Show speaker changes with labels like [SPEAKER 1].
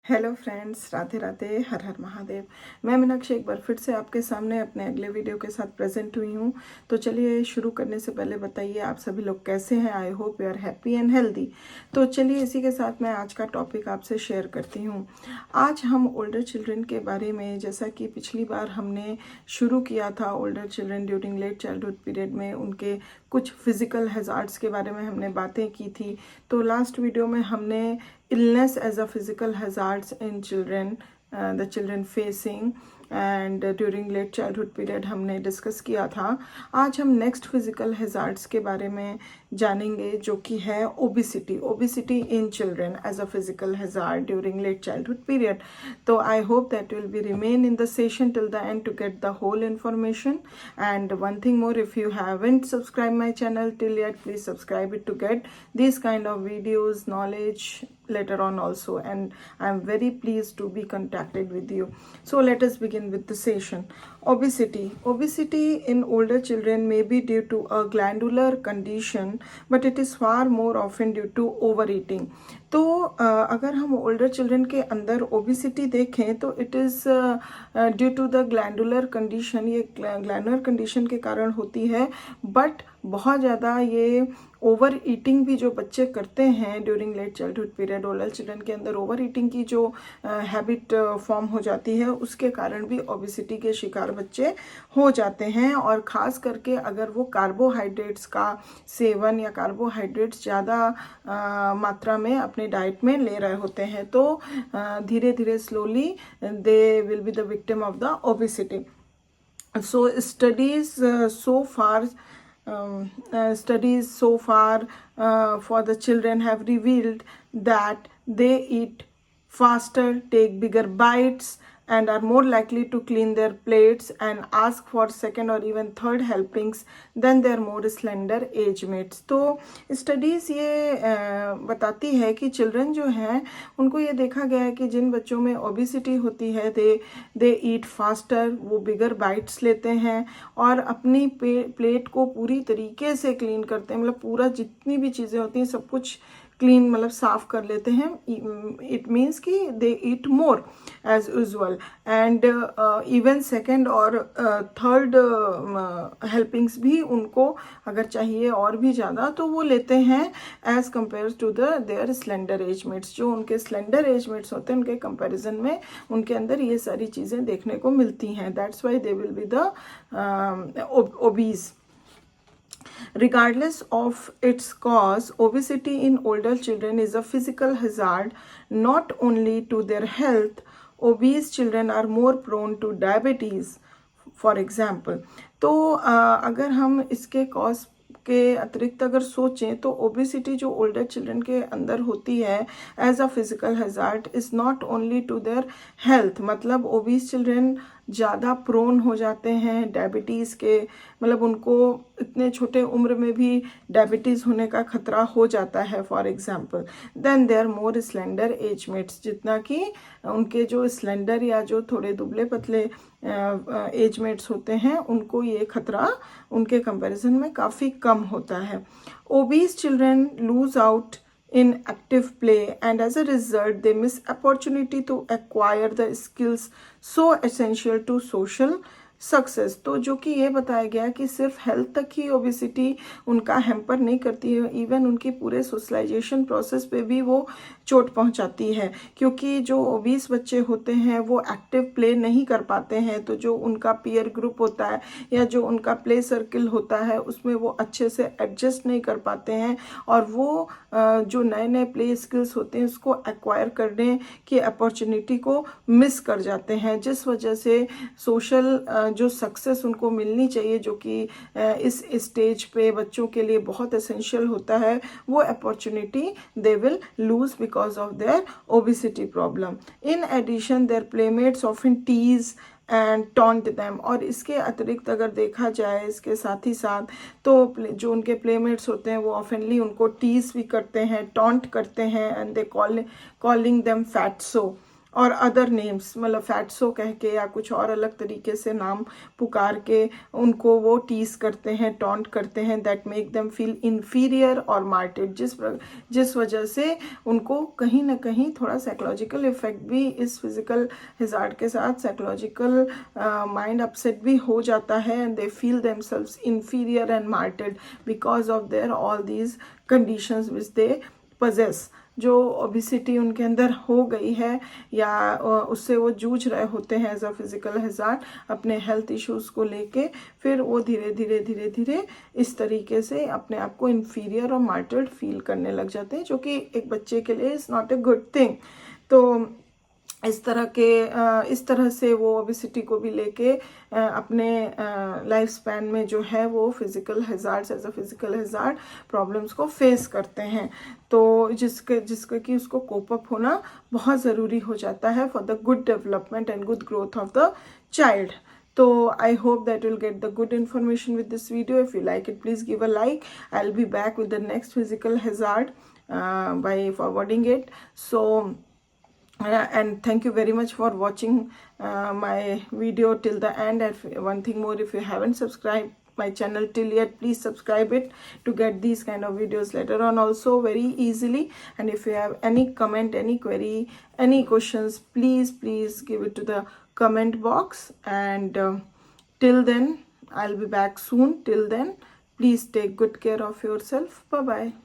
[SPEAKER 1] Hello friends, Radhe Radhe, हर हर महादेव। मैं मीनाक्षी एक बार फिर से आपके सामने अपने अगले वीडियो के साथ प्रेजेंट हुई हूँ। तो चलिए शुरू करने से पहले बताइए आप सभी लोग कैसे हैं। I hope you are happy and healthy. तो चलिए इसी के साथ मैं आज का टॉपिक आपसे शेयर करती हूँ। आज हम ओल्डर चिल्ड्रन के बारे में, जैसा कि पिछली बार हमने शुरू किया था older children during late childhood period में उनके कुछ फिजिकल हैजार्ड्स के बारे में हमने बातें की थी। तो लास्ट वीडियो में हमने illness as a physical hazards in children, the children facing and during late childhood period हमने डिस्कस किया था। आज हम नेक्स्ट फिजिकल हैजार्ड्स के बारे में जानेंगे, जो कि है obesity in children as a physical hazard during late childhood period. तो I hope that will be remain in the session till the end to get the whole information. And one thing more, if you haven't subscribed my channel till yet, please subscribe it to get these kind of videos, knowledge later on also. And I'm very pleased to be contacted with you. So let us begin with the session. Obesity in older children may be due to a glandular condition, but it is far more often due to overeating. तो अगर हम older children के अंदर obesity देखें तो it is due to the glandular condition. ये glandular condition के कारण होती है, बट बहुत ज़्यादा ये ओवर ईटिंग भी जो बच्चे करते हैं during late childhood period, older children के अंदर ओवर ईटिंग की जो हैबिट फॉर्म हो जाती है, उसके कारण भी ओबिसिटी के शिकार बच्चे हो जाते हैं। और ख़ास करके अगर वो कार्बोहाइड्रेट्स का सेवन या कार्बोहाइड्रेट्स ज़्यादा मात्रा में अपने डाइट में ले रहे होते हैं, तो धीरे धीरे slowly they will be the victim of the obesity. So studies so far for the children have revealed that they eat faster, take bigger bites, and are more likely to clean their plates and ask for second or even third helpings than their more slender age mates. तो studies ये बताती है कि children जो हैं उनको ये देखा गया है कि जिन बच्चों में ओबिसिटी होती है दे ईट फास्टर, वो बिगर बाइट्स लेते हैं और अपनी प्लेट को पूरी तरीके से क्लीन करते हैं, मतलब पूरा जितनी भी चीज़ें होती हैं सब कुछ क्लीन, मतलब साफ कर लेते हैं. इट मीन्स कि they eat more as usual and even second और थर्ड हेल्पिंग्स भी उनको अगर चाहिए और भी ज़्यादा तो वो लेते हैं as compare to their slender age mates. जो उनके स्लेंडर एज मेट्स होते हैं उनके कंपैरिजन में उनके अंदर ये सारी चीज़ें देखने को मिलती हैं. That's why they will be the obese. Regardless of its cause, obesity in older children is a physical hazard not only to their health. Obese children are more prone to diabetes, for example. तो अगर हम इसके cause के अतिरिक्त अगर सोचें तो obesity जो ओल्डर चिल्ड्रन के अंदर होती है as a physical hazard is not only to their health. मतलब ओबीस चिल्ड्रन ज़्यादा प्रोन हो जाते हैं डायबिटीज़ के, मतलब उनको इतने छोटे उम्र में भी डायबिटीज़ होने का खतरा हो जाता है for example. Then they are more slender age mates, जितना कि उनके जो स्लेंडर या जो थोड़े दुबले पतले एज मेट्स होते हैं उनको ये खतरा उनके कंपैरिजन में काफ़ी कम होता है. Obese children lose out in active play and as a result they miss opportunity to acquire the skills so essential to social success. तो जो कि ये बताया गया कि सिर्फ हेल्थ तक ही ओबिसिटी उनका हैम्पर नहीं करती है, इवन उनकी पूरे सोशलाइजेशन प्रोसेस पे भी वो चोट पहुंचाती है, क्योंकि जो ओबीस बच्चे होते हैं वो एक्टिव प्ले नहीं कर पाते हैं. तो जो उनका पीयर ग्रुप होता है या जो उनका प्ले सर्किल होता है उसमें वो अच्छे से एडजस्ट नहीं कर पाते हैं और वो जो नए नए प्ले स्किल्स होते हैं उसको एक्वायर करने की अपॉर्चुनिटी को मिस कर जाते हैं, जिस वजह से सोशल जो सक्सेस उनको मिलनी चाहिए, जो कि इस स्टेज पे बच्चों के लिए बहुत एसेंशियल होता है, वो opportunity they will lose because of their obesity problem. In addition their playmates often tease and taunt them. और इसके अतिरिक्त अगर देखा जाए इसके साथ ही साथ तो जो उनके प्लेमेट्स होते हैं वो ऑफनली उनको टीज भी करते हैं, टॉन्ट करते हैं and they calling them fatso. और अदर नेम्स, मतलब फैट्सो कह के या कुछ और अलग तरीके से नाम पुकार के उनको वो टीज करते हैं, टॉन्ट करते हैं, that make them feel inferior और मार्टेड, जिस वजह से उनको कहीं ना कहीं थोड़ा साइकोलॉजिकल इफेक्ट भी इस फिजिकल हिजार्ड के साथ, साइकोलॉजिकल माइंड अपसेट भी हो जाता है, and they feel themselves inferior and मार्टेड because of there all these conditions which they possess. जो ओबिसिटी उनके अंदर हो गई है या उससे वो जूझ रहे होते हैं एज अ फिजिकल हैजार्ड अपने हेल्थ इश्यूज को लेके, फिर वो धीरे धीरे धीरे धीरे इस तरीके से अपने आप को इन्फीरियर और मार्टर्ड फील करने लग जाते हैं, जो कि एक बच्चे के लिए is not a good thing. तो इस तरह से वो ओबिसिटी को भी लेके अपने लाइफ स्पैन में जो है वो physical hazards as a physical hazard problems को फेस करते हैं। तो जिसका कि उसको कोप अप होना बहुत ज़रूरी हो जाता है for the good development and good growth of the child. So I hope that you'll get the good information with this video. If you like it, please give a like. I'll be back with the next physical hazard by forwarding it. So and thank you very much for watching my video till the end. And one thing more, if you haven't subscribed my channel till yet, please subscribe it to get these kind of videos later on also very easily. And if you have any comment, any query, any questions, please give it to the comment box. And till then, I'll be back soon. Till then, please take good care of yourself. Bye bye.